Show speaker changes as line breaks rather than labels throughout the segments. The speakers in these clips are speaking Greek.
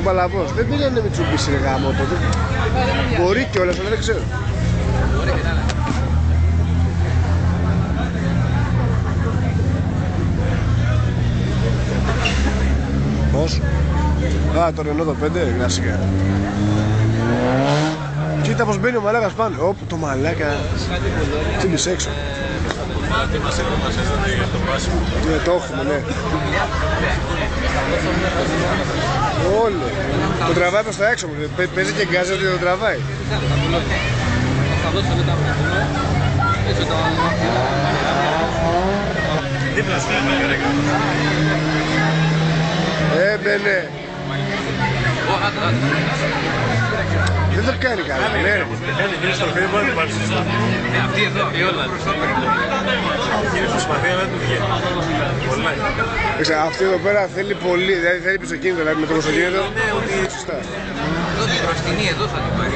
Παλαβός. Δεν πήγαινε με τσουμπίση ρε γάμο τότε. Μπορεί κιόλας, αλλά δεν ξέρω. Πώς? Α, το Renault το 5, κλασικά. Κοίτα πως μπαίνει ο μαλάκας πάνω. Όπ, το μαλάκα. Τσίλησε έξω. Ναι, το έχουμε, ναι. Όλο. Το τραβάει προς τα έξω μου. Παίζει και γκάζει ότι το τραβάει. Έμπαινε. Δεν το κάνει καλά, ναι.
Κάνει γύρω στο παιδί, μπορεί να την παρουσιαστεί. Αυτή εδώ, η όλα. Είναι προσπαθεί, αλλά δεν του βγαίνει. Πολλά.
Αυτή εδώ πέρα θέλει πολύ, δηλαδή θέλει πισωκίνητο, δηλαδή με το πισωκίνητο.
Ναι, ότι
σωστά.
Εδώ την προστινή, εδώ θα την πάρει.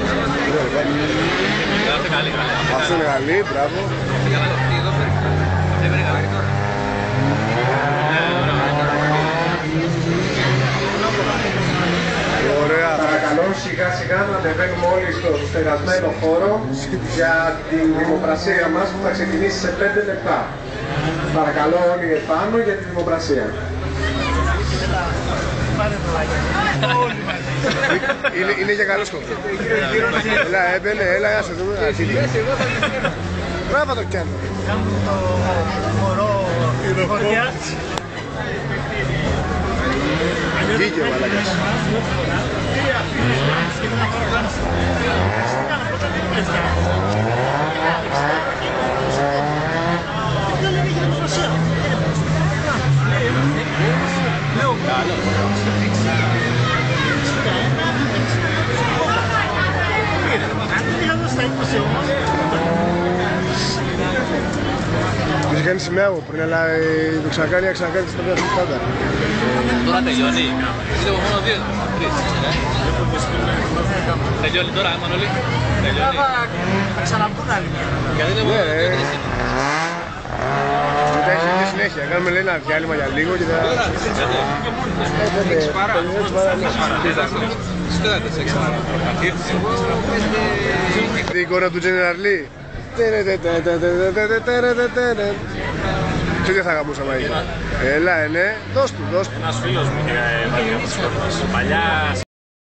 Αυτό είναι καλή, μπράβο.
Αυτή εδώ φέρει καλή τώρα.
Ωραία. Παρακαλώ σιγά σιγά να ανεβαίνουμε όλοι στο στεγασμένο χώρο για την δημοπρασία μας που θα ξεκινήσει σε 5 λεπτά. Παρακαλώ όλοι επάνω για τη δημοπρασία. Είναι για καλό σκοπό. Έλα, έμπαινε, έλα, άσε δούμε. Μπράβο το κι άλλο.
Κάνουμε το μωρό χωριά.
Βγήκε ο μαλάκας. Είχε κάνει σημαία μου πριν, αλλά το ξανακάνει στα παιδιά πάντα.
Τώρα τελειώνει. Είναι μόνο 2, 3. Τελειώνει τώρα, Μανώλη. Τελειώνει.
Θα ξαναμπούν άλλη μια.
Γιατί είναι μόνο 2-3.
Μετά έχει και συνέχεια. Κάνουμε λέει ένα διάλειμμα για λίγο και θα...
Έχεις παρά.
Την εικόνα του General Lee. Τι δεν θα γαμούσαμε εκεί. Έλα, ναι. Δώσ' του.
Ένας φίλος μου είχε βάλει από τις φωτογραφίες. Παλιά